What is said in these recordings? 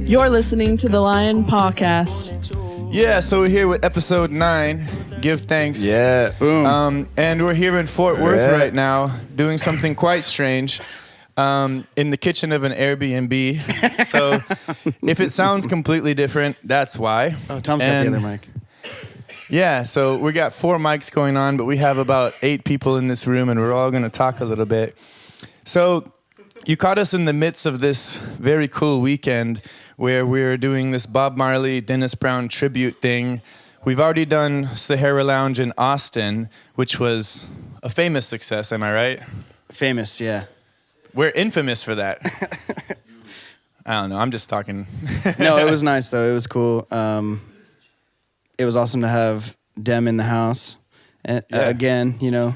You're listening to the Lion Pawcast. Yeah, so we're here with episode 9. Give thanks. Yeah, boom. And we're here in Fort Worth right now, doing something quite strange. In the kitchen of an Airbnb. So if it sounds completely different, that's why. Oh, Tom's got the other mic. Yeah, so we got 4 mics going on, but we have about 8 people in this room, and we're all going to talk a little bit. So you caught us in the midst of this very cool weekend where we're doing this Bob Marley, Dennis Brown tribute thing. We've already done Sahara Lounge in Austin, which was a famous success, am I right? Famous, yeah. We're infamous for that. I don't know, I'm just talking. No, it was nice, though. It was cool. It was awesome to have Dem in the house again, you know.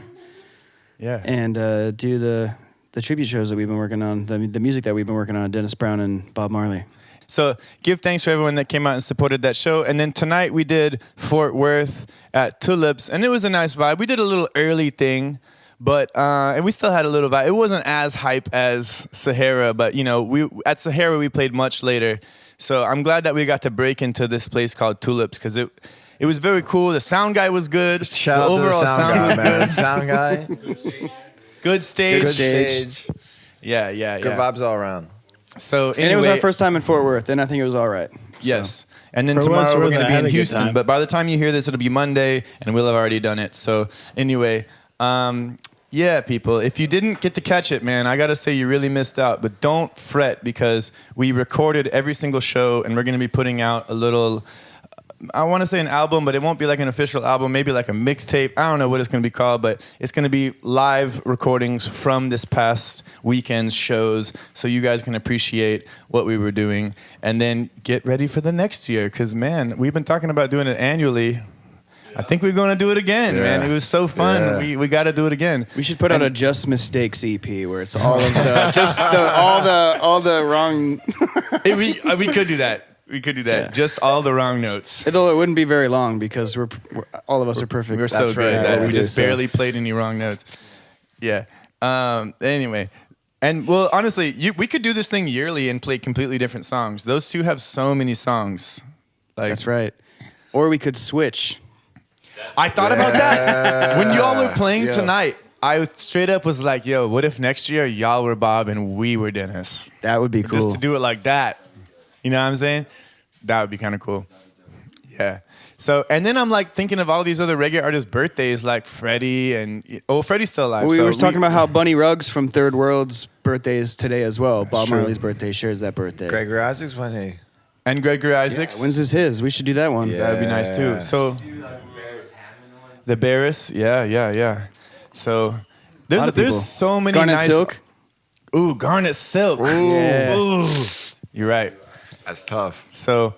Yeah. And do the tribute shows that we've been working on, the music that we've been working on, Dennis Brown and Bob Marley. So give thanks to everyone that came out and supported that show. And then tonight we did Fort Worth at Tulips, and it was a nice vibe. We did a little early thing, but and we still had a little vibe. It wasn't as hype as Sahara, but you know, at Sahara we played much later. So I'm glad that we got to break into this place called Tulips because it was very cool. The sound guy was good. Shout out to the sound guy, man. Sound guy. Good stage. Good stage. Yeah. Good vibes all around. So anyway, and it was our first time in Fort Worth, and I think it was all right. Yes. And then tomorrow we're going to be in Houston. But by the time you hear this, it'll be Monday, and we'll have already done it. So anyway, yeah, people, if you didn't get to catch it, man, I got to say you really missed out. But don't fret because we recorded every single show, and we're going to be putting out a little, I want to say an album, but it won't be like an official album, maybe like a mixtape. I don't know what it's going to be called, but it's going to be live recordings from this past weekend's shows so you guys can appreciate what we were doing. And then get ready for the next year because, man, we've been talking about doing it annually. I think we're going to do it again, man. It was so fun. We got to do it again. We should put out a Just Mistakes EP where it's all of the all the wrong. We could do that. We could do that. Yeah. Just all the wrong notes. Though it wouldn't be very long because we're all of us are perfect. We're so good that we just barely played any wrong notes. Yeah. Anyway. And, well, honestly, we could do this thing yearly and play completely different songs. Those two have so many songs. That's right. Or we could switch. I thought about that. When y'all were playing tonight, I straight up was like, yo, what if next year y'all were Bob and we were Dennis? That would be cool. Just to do it like that. You know what I'm saying? That would be kind of cool. Yeah. So, and then I'm like thinking of all these other reggae artists' birthdays, like Freddie and, Freddie's still alive. We were talking about how Bunny Ruggs from Third World's birthday is today as well. Bob Marley's birthday shares that birthday. Gregory Isaacs, when he? And Gregory Isaacs. Yeah, when's his? We should do that one. Yeah. That would be nice too. So, the Barris, yeah. So, there's so many Garnet nice. Silk. Ooh, Garnet Silk. Ooh. Yeah. Ooh. You're right. That's tough. So,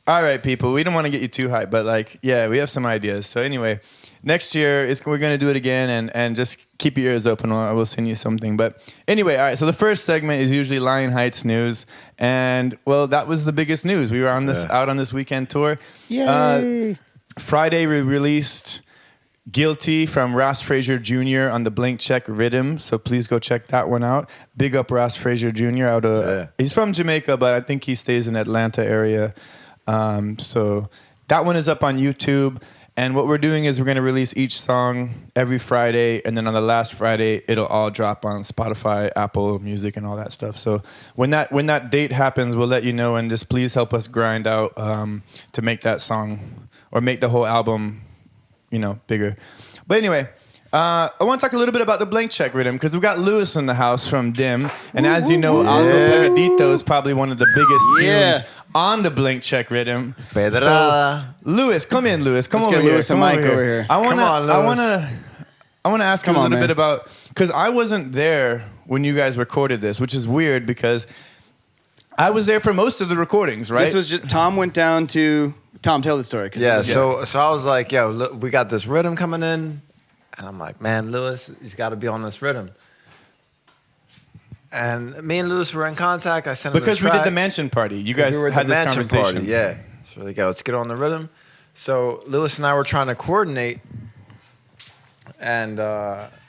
all right, people. We don't want to get you too hyped, but we have some ideas. So anyway, next year we're going to do it again, and just keep your ears open. I will send you something. But anyway, all right. So the first segment is usually Lion Heights news, and well, that was the biggest news. We were on out on this weekend tour. Yay! Friday we released Guilty from Ross Frazier Jr. on the Blank Check Rhythm, so please go check that one out. Big up Ross Frazier Jr. He's from Jamaica, but I think he stays in Atlanta area. So that one is up on YouTube, and what we're doing is we're going to release each song every Friday, and then on the last Friday, it'll all drop on Spotify, Apple Music, and all that stuff. So when that date happens, we'll let you know, and just please help us grind out to make that song or make the whole album bigger. But anyway, I want to talk a little bit about the Blank Check Rhythm because we got Lewis in the house from Dem. And as you know, Algo Pegadito is probably one of the biggest tunes on the Blank Check Rhythm. So, Lewis, come in, Lewis. Come Let's over get here. Lewis a mic over here. I want to I want to ask you Come a on, little man. bit about, because I wasn't there when you guys recorded this, which is weird because I was there for most of the recordings, right? This was just Tom went down to Tom. Tell the story. Yeah, so I was like, yo, look, we got this rhythm coming in. And I'm like, man, Lewis, he's got to be on this rhythm. And me and Lewis were in contact. I sent him because the we track. did the mansion party. You guys We were at had the this mansion conversation. party, yeah. So they go, let's get on the rhythm. So Lewis and I were trying to coordinate. And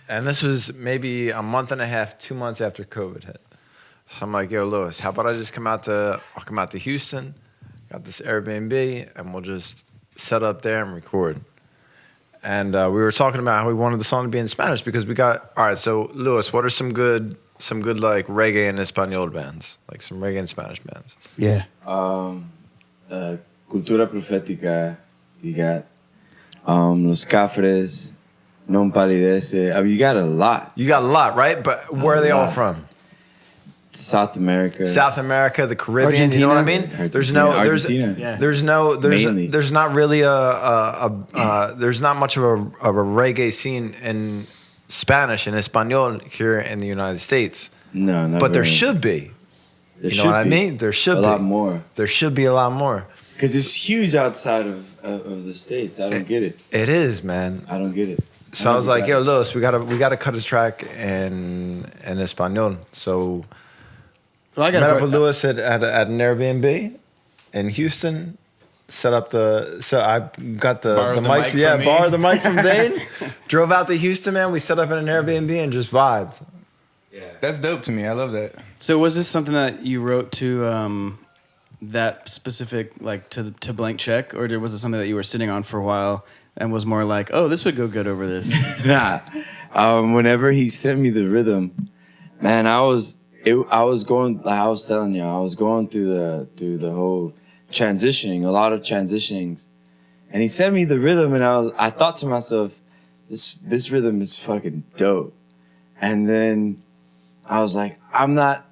this was maybe a month and a half, 2 months after COVID hit. So I'm like, yo, Lewis, how about I'll come out to Houston, got this Airbnb, and we'll just set up there and record. And we were talking about how we wanted the song to be in Spanish because we got, all right, so Lewis, what are some good like reggae and Espanol bands? Like some reggae and Spanish bands. Yeah. Cultura Profética, you got Los Cafres, Non Palidece. I mean, you got a lot. You got a lot, right? But where are they all lot. from? South America. South America, the Caribbean, you know what I mean? Argentina. Mainly. There's not really there's not much of a reggae scene in Spanish and Espanol here in the United States. No, not But there very. should be. There You know what I mean? There should a be lot more. There should be a lot more. Because it's huge outside of the States. I don't get it. It is, man. I don't get it. So I was like, yo, Lewis, we gotta cut his track in Espanol. So So I met got up with Lewis at an Airbnb in Houston. So I got the Borrowed the mics. mic Yeah, from me. borrowed the mic from Zane. Drove out to Houston, man. We set up in an Airbnb and just vibed. That's dope to me. I love that. So was this something that you wrote to that specific, like to Blank Check, or was it something that you were sitting on for a while and was more like, oh, this would go good over this? Nah. Whenever he sent me the rhythm, man, I was going, like I was telling you, I was going through the whole transitioning, a lot of transitionings. And he sent me the rhythm and I thought to myself, this rhythm is fucking dope. And then I was like, I'm not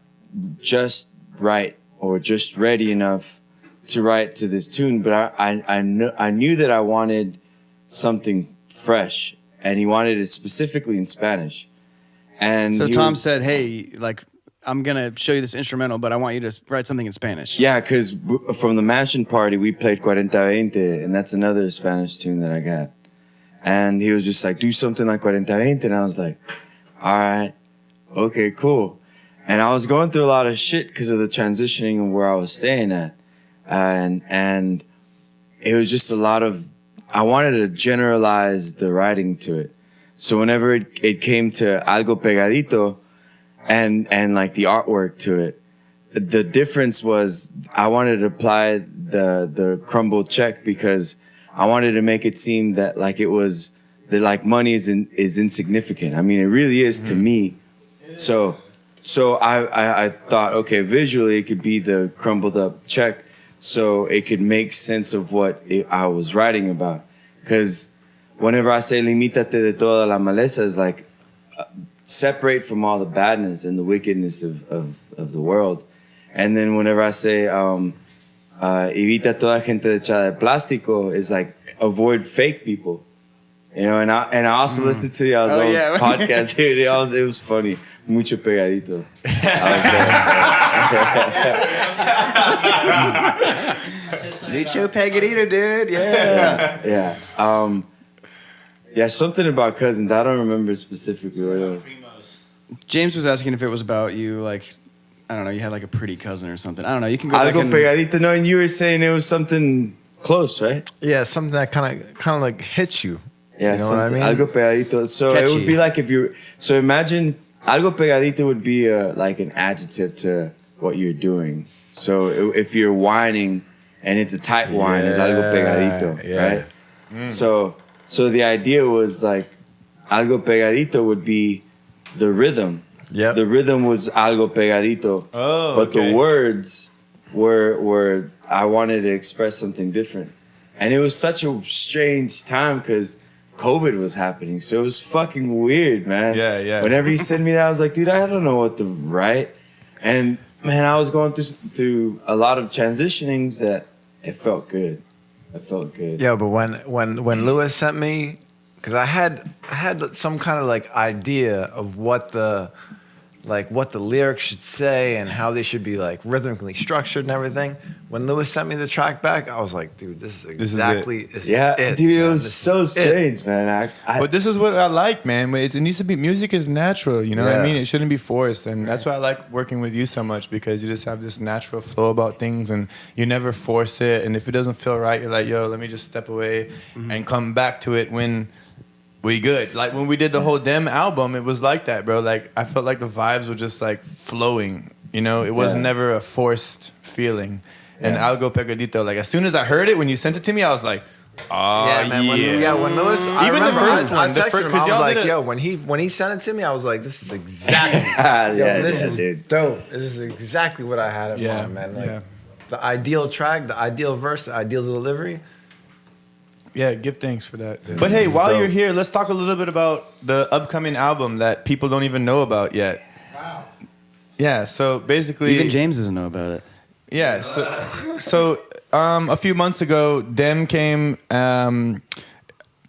just right or just ready enough to write to this tune, but I knew that I wanted something fresh, and he wanted it specifically in Spanish. And So he Tom was- said, hey, like, I'm going to show you this instrumental, but I want you to write something in Spanish. Yeah, because from the mansion party, we played 4020, and that's another Spanish tune that I got. And he was just like, do something like 4020, and I was like, all right, okay, cool. And I was going through a lot of shit because of the transitioning and where I was staying at. And it was just a lot of, I wanted to generalize the writing to it. So whenever it came to Algo Pegadito and like the artwork to it, the difference was I wanted to apply the crumbled check because I wanted to make it seem that like it was, that like money is insignificant. I mean, it really is to me. So I thought, okay, visually it could be the crumbled up check, so it could make sense of what I was writing about. Because whenever I say limítate de toda la maleza, is like separate from all the badness and the wickedness of the world. And then whenever I say evita toda gente hecha de plástico, is like avoid fake people. You know, and I also listened to y'all's old podcast here. It was funny. Mucho pegadito. Mucho pegadito, dude. Yeah. Yeah, something about cousins. I don't remember specifically what it was. James was asking if it was about you, like, I don't know, you had like a pretty cousin or something. I don't know. You can go back Algo and... pegadito. No, and you were saying it was something close, right? Yeah, something that kind of like hits you. Yeah, You know what I something. mean? Algo pegadito. So it Catchy. would be like if you're. So imagine algo pegadito would be like an adjective to what you're doing. So if you're whining and it's a tight whine, it's algo pegadito, yeah. right? So the idea was like algo pegadito would be the rhythm. Yep. The rhythm was algo pegadito. Oh, but okay. the words were I wanted to express something different. And it was such a strange time because COVID was happening. So it was fucking weird, man. Yeah. Whenever he sent me that, I was like, dude, I don't know what to write. And man, I was going through a lot of transitionings that it felt good. It felt good. Yeah, but when Lewis sent me because I had some kind of like idea of what the lyrics should say and how they should be like rhythmically structured and everything. When Lewis sent me the track back, I was like, dude, this is exactly it. it, dude, man. it was so strange, man. But this is what I like, man. It needs to be, music is natural, you know what I Yeah. mean? It shouldn't be forced. And that's why I like working with you so much, because you just have this natural flow about things and you never force it. And if it doesn't feel right, you're like, yo, let me just step away and come back to it when we good. Like when we did the whole Dem album, it was like that, bro. Like I felt like the vibes were just like flowing, you know? It was never a forced feeling. And Algo Pegadito, like as soon as I heard it, when you sent it to me, I was like, oh Yeah, man. When Lewis, I Even the remember first I one, the texted fir- him. 'cause I was y'all like, did a- yo, when he sent it to me, I was like, this is exactly, this is dude. dope. This is exactly what I had in mind, man. Like the ideal track, the ideal verse, the ideal delivery. Yeah, give thanks for that. But hey, while dope. you're here, let's talk a little bit about the upcoming album that people don't even know about yet. Wow. Yeah, so basically... Even James doesn't know about it. Yeah, so a few months ago, Dem came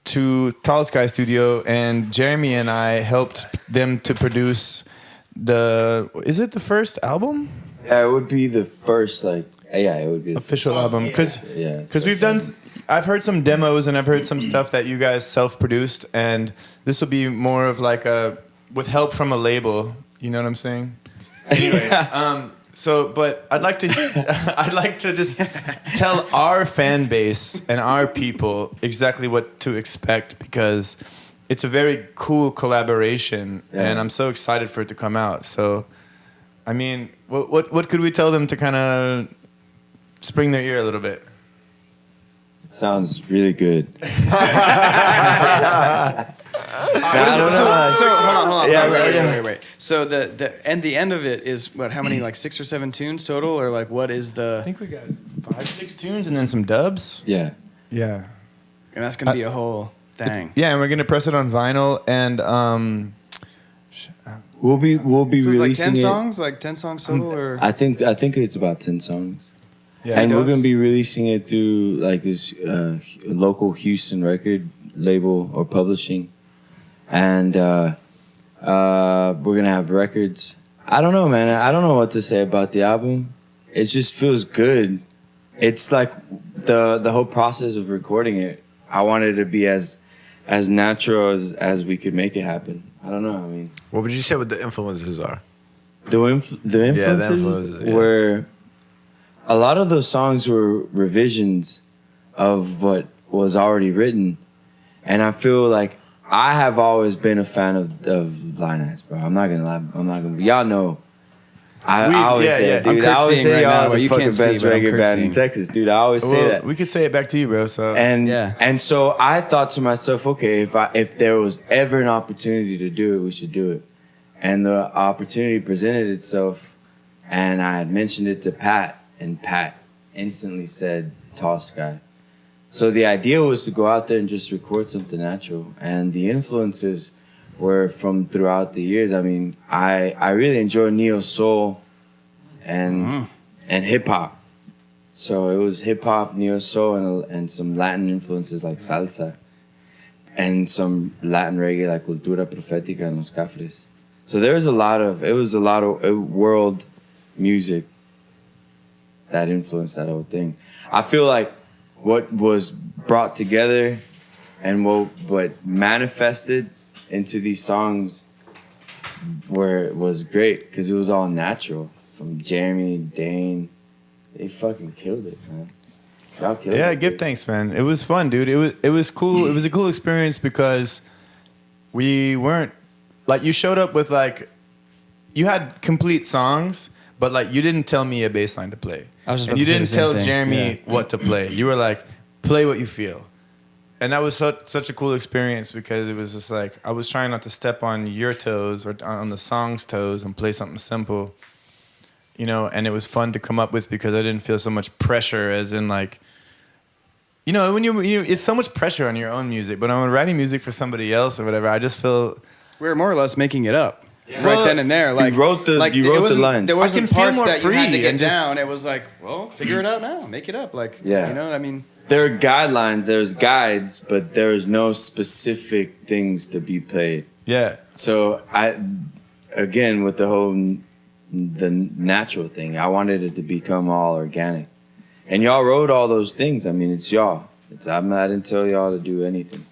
to Tall Sky Studio, and Jeremy and I helped them to produce is it the first album? Yeah, it would be the first, like, it would be the Official album. Because we've done... I've heard some demos and I've heard some stuff that you guys self-produced, and this will be more of like with help from a label. You know what I'm saying? Anyway, but I'd like to just tell our fan base and our people exactly what to expect, because it's a very cool collaboration, and I'm so excited for it to come out. So, I mean, what could we tell them to kind of spring their ear a little bit? Sounds really good. So hold on. Wait. So the end of it is what? How many, like 6 or 7 tunes total, or like what is the? I think we got 5, 6 tunes and then some dubs. Yeah. Yeah. And that's gonna be a whole thing. Yeah, and we're gonna press it on vinyl, and We'll be So it's like releasing 10 it. songs, like 10 songs total, or I think it's about 10 songs. yeah, And we're dubs. going to be releasing it through like this local Houston record label or publishing. And we're going to have records. I don't know, man. I don't know what to say about the album. It just feels good. It's like the whole process of recording it. I wanted it to be as natural as we could make it happen. I don't know. I mean, What would you say what the influences are? the influences were... A lot of those songs were revisions of what was already written, and I feel like I have always been a fan of Line Eyes, bro. I'm not gonna lie. Y'all know. I always say it, dude. I always say right now, y'all but the you fucking can't see, best but I'm reggae band in curtsying. Texas, dude. I always say that. We could say it back to you, bro. So And so I thought to myself, okay, if there was ever an opportunity to do it, we should do it. And the opportunity presented itself, and I had mentioned it to Pat, and Pat instantly said Tall Sky. So the idea was to go out there and just record something natural, and the influences were from throughout the years. I mean, I really enjoy neo soul and hip hop. So it was hip hop, neo soul, and some Latin influences like salsa, and some Latin reggae like Cultura Profética and Los Cafres. So it was a lot of world music that influenced that whole thing. I feel like what was brought together and what manifested into these songs was great, because it was all natural. From Jeremy, Dane, they fucking killed it, man. Y'all killed it. yeah, give thanks, man. It was fun, dude. It was cool. It was a cool experience because we weren't like, you showed up with like, you had complete songs, but like you didn't tell me a bass line to play. I was just and about you to say didn't the tell same thing. Jeremy what to play. You were like, play what you feel. And that was such a cool experience, because it was just like, I was trying not to step on your toes or on the song's toes and play something simple, you know, and it was fun to come up with, because I didn't feel so much pressure, as in like, you know, when you it's so much pressure on your own music, but when I'm writing music for somebody else or whatever, I just feel... we're more or less making it up right Well, then and there. Like you wrote the lines. There I wasn't can feel parts more that you had to free get and just- down. It was like, well, figure it out now, make it up. Like, Yeah. you know, I mean, there are guidelines, there's guides, but there's no specific things to be played. Yeah. So again, with the natural thing, I wanted it to become all organic. And y'all wrote all those things. I mean, it's y'all. I didn't tell y'all to do anything.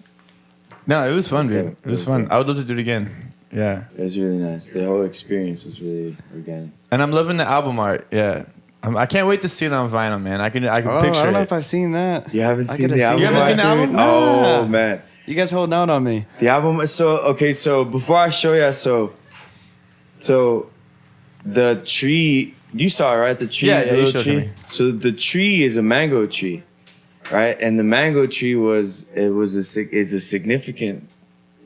No, it was fun, dude. dope. It was fun. I would love to do it again. Yeah. It was really nice. The whole experience was really organic. And I'm loving the album art. Yeah. I can't wait to see it on vinyl, man. I can picture I don't know it. if I've seen that. You haven't seen gotta the see album? it. You haven't seen the art, album? dude? Oh, man. You guys holding out on me. The album, so before I show you, so the tree, you saw it, right? The tree, Yeah, the you little showed it to tree. me. So the tree is a mango tree, right? And the mango tree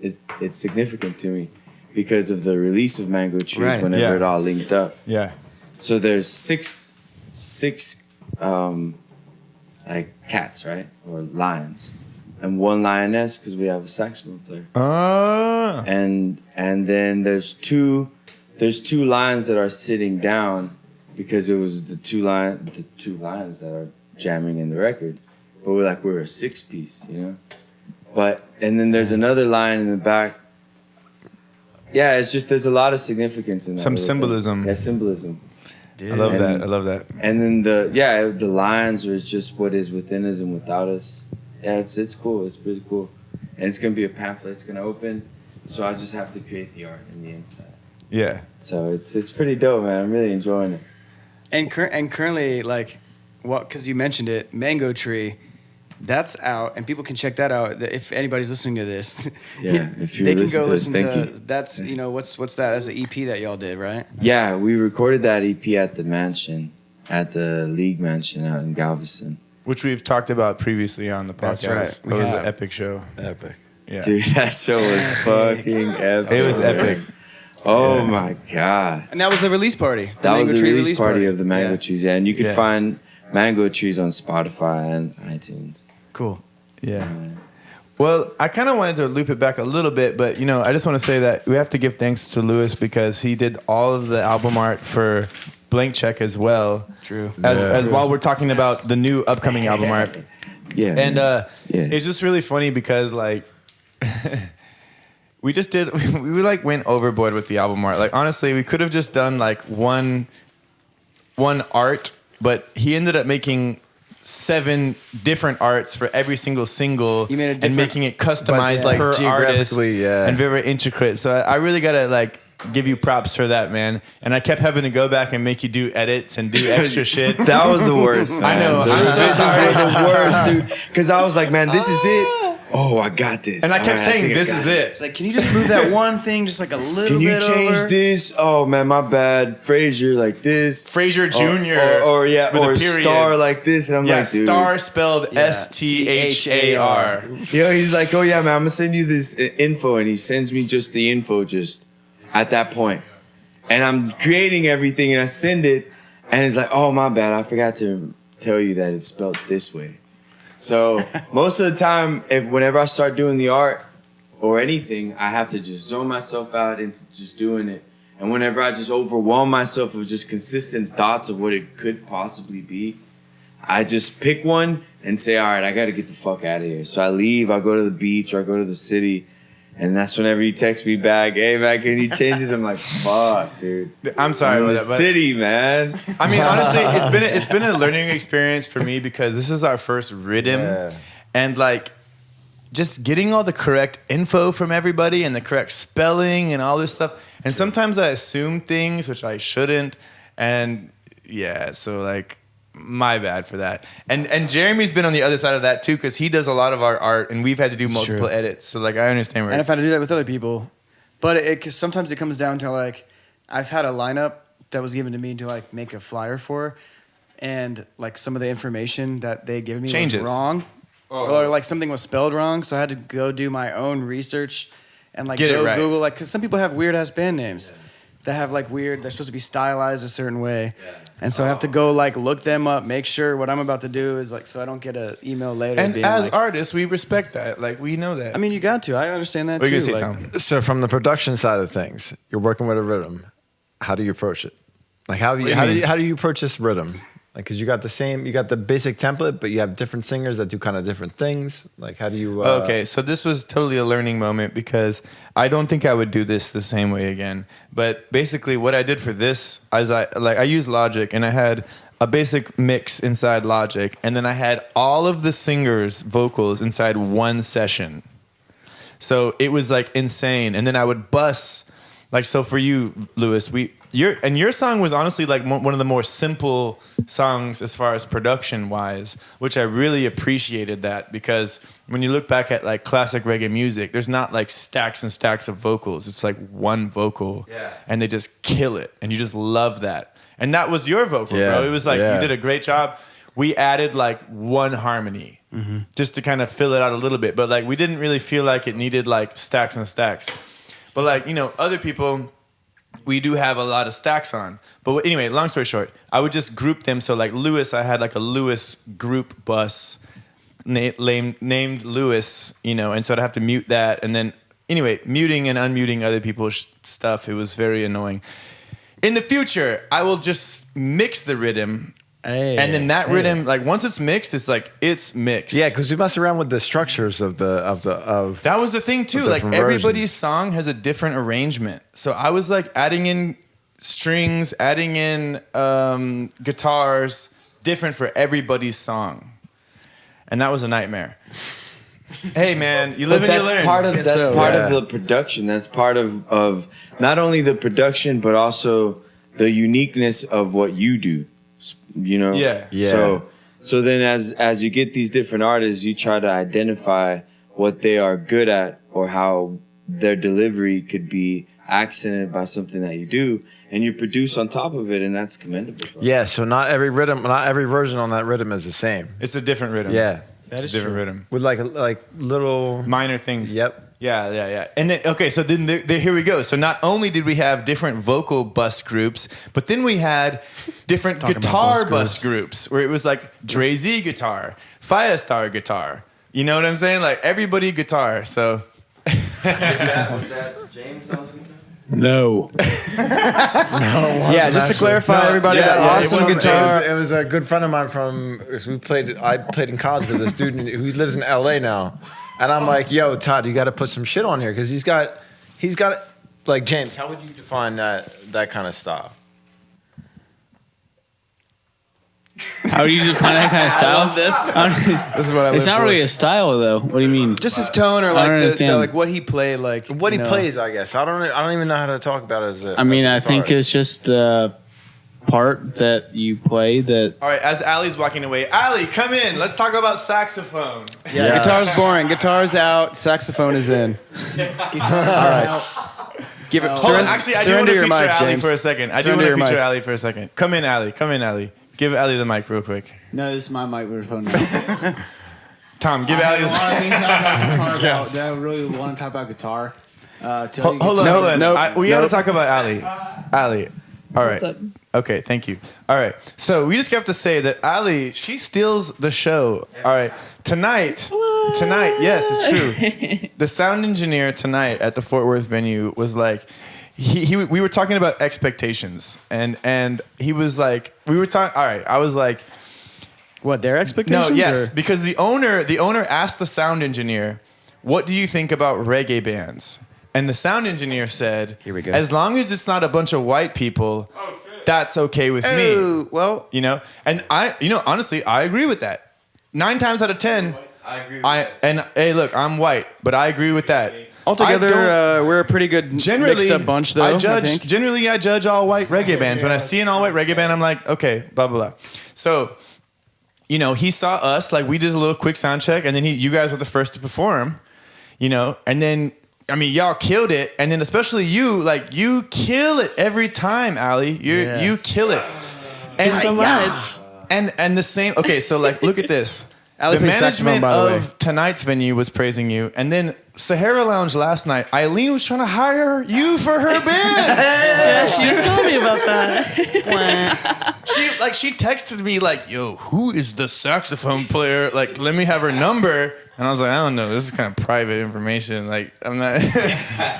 it's significant to me because of the release of mango trees Right, whenever yeah. it all linked up. Yeah. So there's six like cats, right? Or lions. And one lioness because we have a saxophone player. Oh. And then there's two lions that are sitting down because it was the two lions that are jamming in the record. But we're a 6-piece, you know? And then there's another lion in the back. Yeah, it's just there's a lot of significance in that. Some little symbolism. thing. Yeah, symbolism. I love that. I love that. And then the lions are just what is within us and without us. Yeah, it's cool. It's pretty cool. And it's gonna be a pamphlet. It's gonna open. So I just have to create the art in the inside. Yeah. So it's pretty dope, man. I'm really enjoying it. And currently, like, because you mentioned it, Mango Tree, that's out, and people can check that out if anybody's listening to this. Yeah, if you're they can listening go to this, listen thank to. you. That's what's that? That's an EP that y'all did, right? Yeah, we recorded that EP at the mansion, at the League Mansion out in Galveston. Which we've talked about previously on the podcast. That's right. It We was have. an epic show. Epic. Yeah. Dude, that show was fucking epic. It was epic. Oh my God. And that was the release party. That was the Tree release party of the Mango Yeah. Trees, yeah. And you could Yeah. find Mango Trees on Spotify and iTunes. Cool. Yeah. Well, I kind of wanted to loop it back a little bit, but I just want to say that we have to give thanks to Lewis because he did all of the album art for Blank Check as well. True. As while we're talking about the new upcoming album art. Yeah. And Yeah. it's just really funny because like we like went overboard with the album art. Like honestly, we could have just done like one art, but he ended up making 7 different arts for every single single You made a and different- making it customized But, like, per artist geographically, yeah. and very intricate. So I really gotta like give you props for that, man. And I kept having to go back and make you do edits and do extra shit. That was the worst, man. I know. The I'm so revisions sorry. were the worst, dude. Because I was like, man, this is it. Oh, I got this. And I kept All right, saying, think I this got is It's it. like, can you just move that one thing just like a little Can you bit change over? this? Oh, man, my bad. Frazier like this. Frazier Jr. Or with a or period. Star like this. And I'm Yeah, like, dude. Star spelled Yeah. STHAR. Yo, he's like, oh, yeah, man, I'm going to send you this info. And he sends me just the info just at that point. And I'm creating everything and I send it. And it's like, oh, my bad. I forgot to tell you that it's spelled this way. So most of the time, whenever I start doing the art or anything, I have to just zone myself out into just doing it. And whenever I just overwhelm myself with just consistent thoughts of what it could possibly be, I just pick one and say, all right, I got to get the fuck out of here. So I leave, I go to the beach or I go to the city. And that's whenever he texts me back, hey, man, can you change this? I'm like, fuck, dude. I'm sorry I'm in about the that. But city, man. I mean, honestly, it's been a learning experience for me because this is our first rhythm, Yeah. and like just getting all the correct info from everybody and the correct spelling and all this stuff. And sometimes I assume things which I shouldn't, and yeah, so like my bad for that. And Jeremy's been on the other side of that too because he does a lot of our art, and we've had to do multiple edits. So like I understand where. And I've had to do that with other people. But cause sometimes it comes down to like, I've had a lineup that was given to me to like make a flyer for, and like some of the information that they gave me Changes. was wrong, or like something was spelled wrong. So I had to go do my own research and like Get it go right. Google, like, because some people have weird ass band names that have like weird. They're supposed to be stylized a certain way, and so I have to go like look them up, make sure what I'm about to do is like, so I don't get an email later. and being as like, artists, we respect that. Like we know that. I mean, you got to. I understand that what are you too. gonna say, like, Tom? So from the production side of things, you're working with a rhythm. How do you approach it? Like how do What do you mean? you approach this rhythm? Like, because you got the basic template, but you have different singers that do kind of different things. Like, how do you? Okay, so this was totally a learning moment because I don't think I would do this the same way again. But basically, what I did for this is I used Logic, and I had a basic mix inside Logic, and then I had all of the singers' vocals inside one session. So it was like insane, and then I would bus, like, so for you, Lewis, your song was honestly like one of the more simple songs as far as production wise, which I really appreciated that, because when you look back at like classic reggae music, there's not like stacks and stacks of vocals. It's like one vocal, and they just kill it, and you just love that. And that was your vocal, bro. It was like you did a great job. We added like one harmony just to kind of fill it out a little bit, but like we didn't really feel like it needed like stacks and stacks. But like, you know, other people, we do have a lot of stacks on. But anyway, long story short, I would just group them. So like Lewis, I had like a Lewis group bus named Lewis, you know, and so I'd have to mute that. And then anyway, muting and unmuting other people's stuff, it was very annoying. In the future, I will just mix the rhythm. And then that rhythm, like once it's mixed, it's mixed. Yeah, because we mess around with the structures of that was the thing too. Like everybody's song has a different arrangement. So I was like adding in strings, adding in guitars, different for everybody's song, and that was a nightmare. Hey man, you live and you learn. That's part of the production. That's part of not only the production but also the uniqueness of what you do. You know, So then, as you get these different artists, you try to identify what they are good at or how their delivery could be accented by something that you do, and you produce on top of it, and that's commendable. Yeah. So not every version on that rhythm is the same. It's a different rhythm. Yeah, it's a different rhythm with like little minor things. Yep. Yeah. And then, okay, so then here we go. So not only did we have different vocal bus groups, but then we had different guitar bus groups where it was like Dre Z guitar, Firestar guitar. You know what I'm saying? Like everybody guitar. So. Was that James on guitar? No. Yeah, just to clarify, everybody, that awesome guitar. It was a good friend of mine I played in college with this dude who lives in LA now. And I'm like, yo, Todd, you got to put some shit on here because he's got, like, James, how would you define that kind of style? How do you define that kind of style? I love this. This is what I It's not really a style, though. What do you mean? Just his tone, or like like what he played, like What he plays, I guess. I don't even know how to talk about it as a. I mean, I think it's just a part that you play that. All right, as Ali's walking away, Ali, come in. Let's talk about saxophone. Yeah, guitar's boring. Guitar's out. Saxophone is in. All right. Give it. Hold on, actually, I do want to feature Ali James. for a second. Ali for a second. Come in, Ali. Give Ali the mic real quick. No, this is my microphone now. Tom, give Ali a the lot of mic. things about guitar. Yes. That I really want to talk about guitar. Hold on. We got to talk about Ali. Ali. All right. What's up? Okay, thank you. All right. So we just have to say that Ali, she steals the show. All right. Tonight, yes, it's true. The sound engineer tonight at the Fort Worth venue was like, we were talking about expectations, and he was like, we were talking. All right, I was like, What, their expectations? no, yes, or? because the owner asked the sound engineer, "What do you think about reggae bands?" And the sound engineer said, Here we go. "As long as it's not a bunch of white people, that's okay with me." Well, You know, and honestly, I agree with that. 9 times out of 10, I agree with that. and hey, look, I'm white, but I agree with that. altogether, we're a pretty good mixed up bunch, though. I think. Generally, I judge all white reggae bands. When I see an all white reggae band, I'm like, okay, blah blah blah. So, you know, he saw us, like we did a little quick sound check, and then you guys were the first to perform, you know, and then. I mean, y'all killed it, and then especially you, like you kill it every time, Ali. You kill it, and so much. And the same. Okay, so like, look at this. Ali The plays saxophone, management by the way. of tonight's venue was praising you, and then Sahara Lounge last night, Eileen was trying to hire you for her band. Yeah, she was telling me about that. She texted me like, yo, who is the saxophone player? Like, let me have her number. And I was like, I don't know. This is kind of private information. Like, I'm not,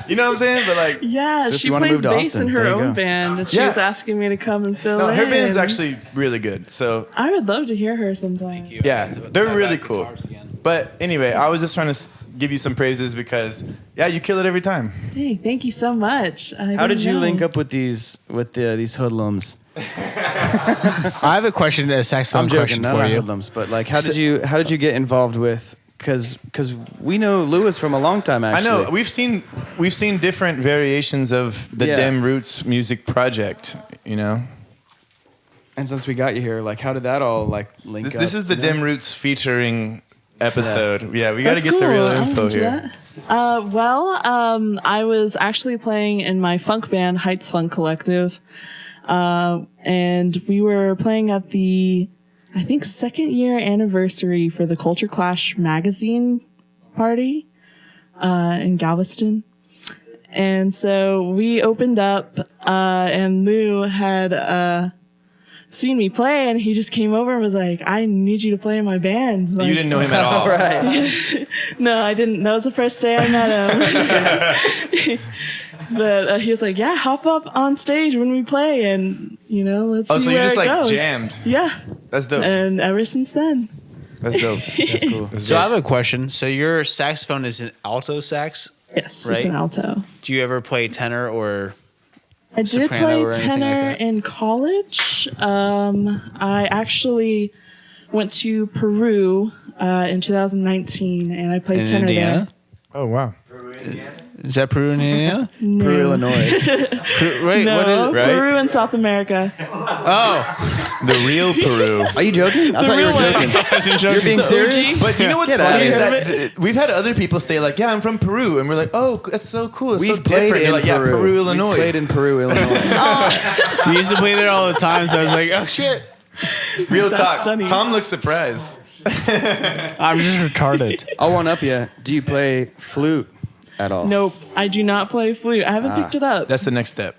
you know what I'm saying? But like, Yeah, So if she you wanna plays move to bass Austin, in her there you own go. band, and she Yeah. was asking me to come and fill no, in. her band's actually really good. So I would love to hear her sometime. yeah, they're really cool. But anyway, I was just trying to give you some praises because yeah, you kill it every time. Dang, thank you so much. How did you link up with these hoodlums? I have a question, a saxophone I'm joking, question not for you. hoodlums, but like, how did you get involved with? Because we know Lewis from a long time. Actually, I know we've seen different variations of the Yeah. Dem Roots music project. You know, And since we got you here, like, how did that all like link up? this is the you know? Dem Roots featuring episode. Yeah, we got to That's get cool. the real I'm info into here. that. I was actually playing in my funk band, Heights Funk Collective. And we were playing at the, I think, 2nd year anniversary for the Culture Clash magazine party, in Galveston. And so we opened up, and Lou had, seen me play, and he just came over and was like, I need you to play in my band. Like, You didn't know him at all. Right. No, I didn't. That was the first day I met him. But he was like, yeah, hop up on stage when we play, and, let's Oh, see so you where just it like goes. jammed. Yeah. That's dope. And ever since then. That's dope. That's cool. That's So I dope. have a question. So your saxophone is an alto sax. Yes, Right? it's an alto. Do you ever play tenor or? I did Soprano play or anything like tenor that? in college. I actually went to Peru in 2019, and I played In tenor Indiana? Oh wow. Is that Peru and Indiana? there. Peru, No. Illinois. Wait, No, what is it? Right? Peru in South America. Oh, The real Peru. Are you joking? I thought you were real joking. You're being serious? But you know what's Get outta funny is here. that we've had other people say like, "Yeah, I'm from Peru," and we're like, "Oh, that's so cool. It's so We've played different." in They're like, "Yeah, Peru, We've Illinois." played in Peru, Illinois. we used to play there all the time, so I was like, oh shit. Real That's talk. funny. Tom looks surprised. I'm just retarded. I'll one up you. Do you play flute at all? Nope, I do not play flute. I haven't picked it up. That's the next step.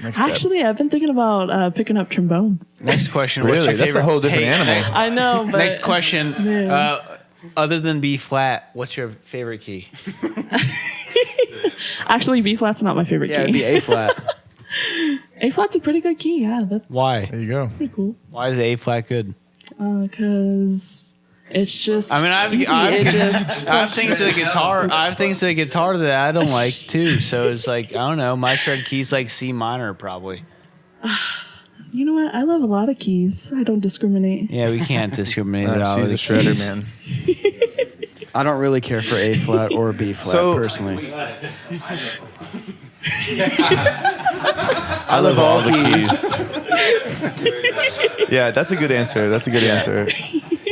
Next step. Actually, I've been thinking about picking up trombone. Next question. What's Really? your That's a favorite- whole different Hey, animal. I know, but Next question. Yeah. Other than B flat, what's your favorite key? Actually, B flat's not my favorite Yeah, it'd key. be A flat. A flat's a pretty good key. Yeah, that's Why? There you go. pretty cool. Why is A flat good? Because it's just. I mean, easy. It just I have things to the guitar. I have things to the guitar that I don't like too. So it's like I don't know. My shred key's like C minor probably. You know what? I love a lot of keys. I don't discriminate. Yeah, we can't discriminate at all. She's a with the shredder, keys. man. I don't really care for A flat or B flat So- personally. I love all the keys. Yeah, that's a good answer. That's a good answer.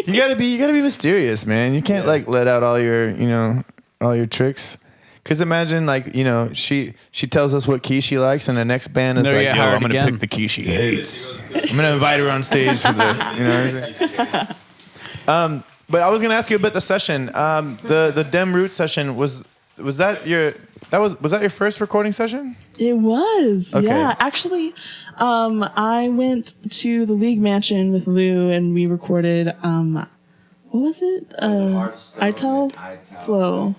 You gotta be mysterious, man. You can't like let out all your all your tricks. Cause imagine like she tells us what key she likes, and the next band is Never like, get yo, hired I'm gonna again. pick the key she hates. I'm gonna invite her on stage for the what I'm saying? But I was gonna ask you about the session. The Dem Roots session was that your first recording session? It was. Okay. Yeah. Actually, I went to the League Mansion with Lou, and we recorded. What was it? Itel Flow.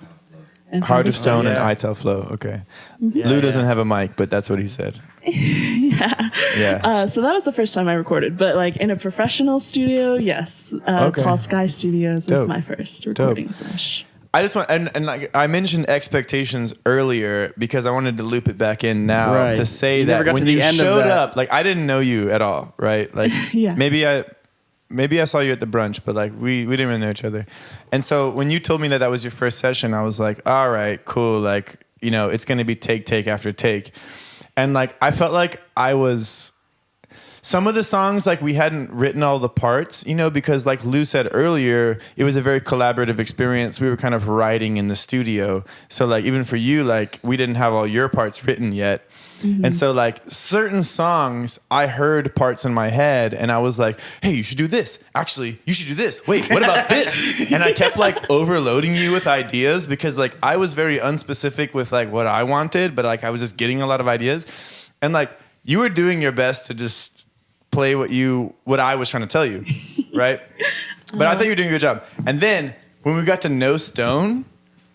And Heart of Stone and Yeah. Itel Flow. Okay. Lou doesn't have a mic, but that's what he said. Yeah. So that was the first time I recorded, but like in a professional studio, yes. Okay. Tall Sky Studios was Dope. my first recording session. I just want and like I mentioned expectations earlier because I wanted to loop it back in now Right. to say You that never got when to the you end of showed that. up, like I didn't know you at all, right? Like Yeah. maybe I saw you at the brunch, but like we didn't really know each other. And so when you told me that was your first session, I was like, all right, cool. Like, it's going to be take after take. And like, I felt like some of the songs, like we hadn't written all the parts, because like Lou said earlier, it was a very collaborative experience. We were kind of writing in the studio. So like, even for you, like we didn't have all your parts written yet. And so like certain songs, I heard parts in my head and I was like, hey, you should do this. Actually, you should do this. Wait, what about this? And I kept like overloading you with ideas because like I was very unspecific with like what I wanted, but like I was just getting a lot of ideas. And like you were doing your best to just play what I was trying to tell you, right? But I thought you were doing a good job. And then when we got to No Stone,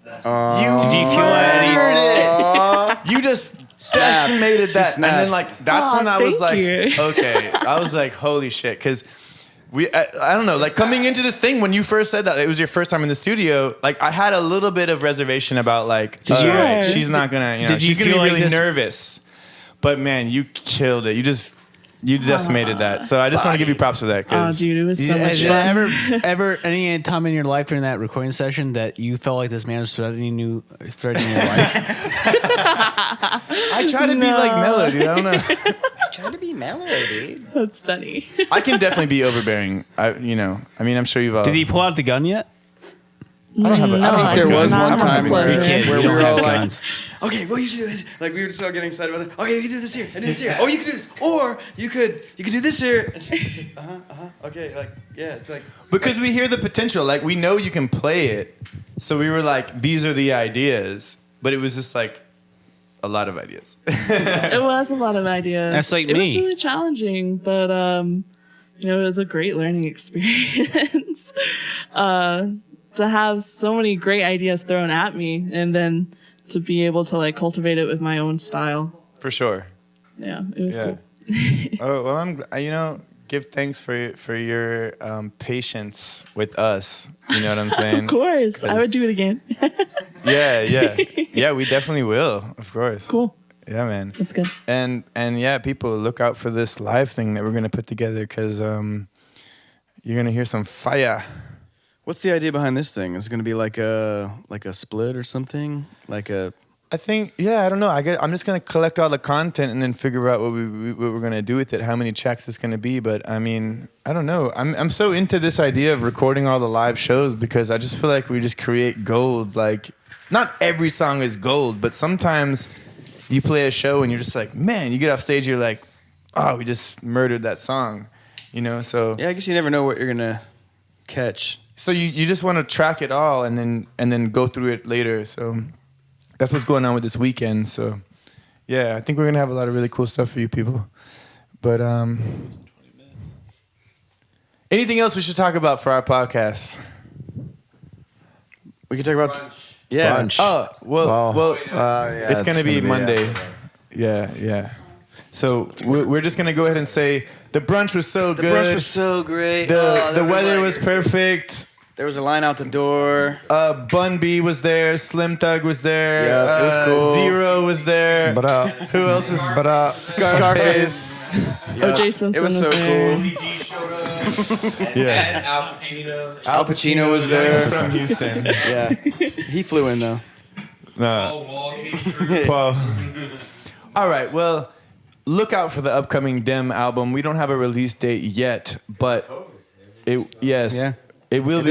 Did you feel any? you just decimated that. And then like that's when I was like, thank you. okay, I was like, holy shit, because I don't know, like coming into this thing when you first said that it was your first time in the studio, like I had a little bit of reservation about like, all right, she's not gonna, Did you she's gonna be feel like really this- nervous. But man, you killed it. You decimated that. So I just want to give you props for that. Oh, 'Cause dude, it was so much Has fun. ever any time in your life during that recording session that you felt like this man was threatening your life? I try to be like mellow, dude. I don't know. Trying to be mellow, dude. That's funny. I can definitely be overbearing. I mean, I'm sure you've all. Did he pull out the gun yet? I don't have a. No, I don't I have There a was gun. not one have the time pleasure. where You we were don't all have like, guns. okay, well, you should do this. Like, we were just all getting excited about it. Okay, you can do this here, and do this here. Oh, you can do this. Or you could do this here. And she's like, okay, like, yeah, it's like. Because we hear the potential. Like, we know you can play it. So we were like, these are the ideas. But it was just like a lot of ideas. It was a lot of ideas. That's like it was me. really challenging, but it was a great learning experience. To have so many great ideas thrown at me and then to be able to like cultivate it with my own style. For sure. Yeah, it was cool. Oh, well, give thanks for your patience with us. You know what I'm saying? Of course. I would do it again. Yeah. Yeah, we definitely will. Of course. Cool. Yeah, man. That's good. And yeah, people, look out for this live thing that we're going to put together because you're going to hear some fire. What's the idea behind this thing? Is it going to be like a split or something? I think, I don't know. I'm just going to collect all the content and then figure out what we're going to do with it, how many tracks it's going to be. But I mean, I don't know. I'm so into this idea of recording all the live shows because I just feel like we just create gold. Like, not every song is gold, but sometimes you play a show and you're just like, man, you get off stage, you're like, oh, we just murdered that song, So Yeah, I guess you never know what you're going to catch. So you just want to track it all and then go through it later. So that's what's going on with this weekend. So yeah, I think we're gonna have a lot of really cool stuff for you people. But anything else we should talk about for our podcast? We can talk about Brunch. Oh well, Yeah, it's gonna be Monday. yeah. Yeah. So we're just gonna go ahead and say the brunch was so good. The brunch was so great. The weather was perfect. There was a line out the door. Bun B was there. Slim Thug was there. Yeah, it was cool. Zero was there. But Who else is? Scarface. OJ Simpson It was so there. cool. Yeah. Al Pacino was there. He's from Houston. Yeah, he flew in though. No. Paul. All right. Well, look out for the upcoming Dem album. We don't have a release date yet, but it will be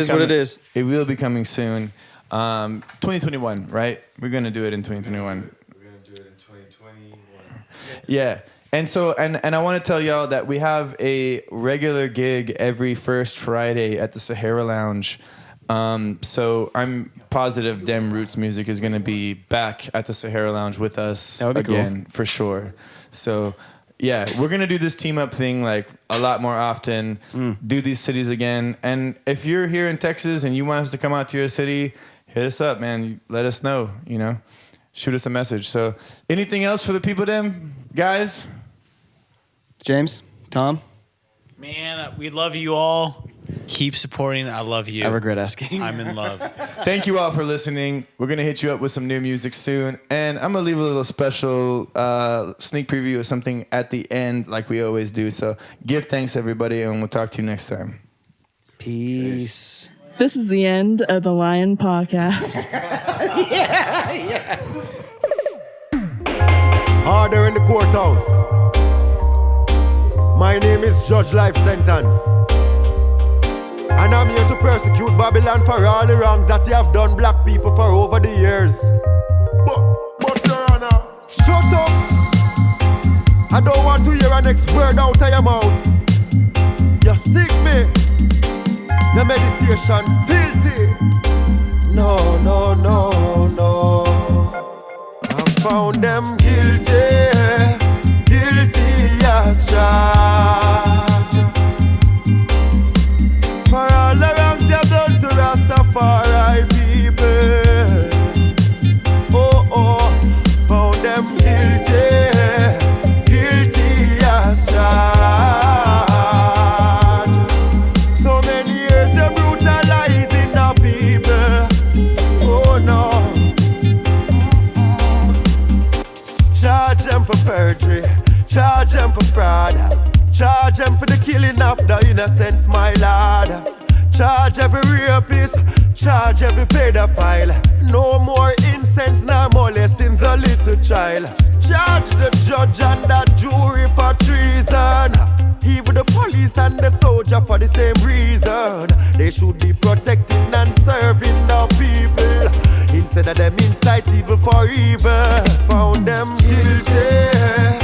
is coming, what it is. It will be coming soon. 2021, right? We're gonna do it in 2021. We're gonna do it in 2021. Yeah. And so, and I want to tell y'all that we have a regular gig every first Friday at the Sahara Lounge. So I'm positive Dem Roots Music is going to be back at the Sahara Lounge with us That would be again, for sure. So yeah, we're going to do this team up thing like a lot more often, do these cities again. And if you're here in Texas and you want us to come out to your city, hit us up, man. Let us know, shoot us a message. So anything else for the people, Dem? Guys? James, Tom, Man, we love you all. Keep supporting. I love you. I regret asking. I'm in love. Thank you all for listening. We're going to hit you up with some new music soon. And I'm going to leave a little special sneak preview or something at the end like we always do. So give thanks, everybody, and we'll talk to you next time. Peace. This is the end of the Lion Podcast. Order in the courthouse. My name is Judge Life Sentence. And I'm here to persecute Babylon for all the wrongs that you have done black people for over the years. But Your Honor, shut up! I don't want to hear an next word out of your mouth. You sick me. Your meditation filthy. No, no, no, no. I found them guilty, guilty Charge them for the killing of the innocents, my lord. Charge every rapist, charge every pedophile. No more incense, nor molesting the little child. Charge the judge and the jury for treason. Even the police and the soldier for the same reason. They should be protecting and serving the people instead of them incite evil for evil. Found them guilty.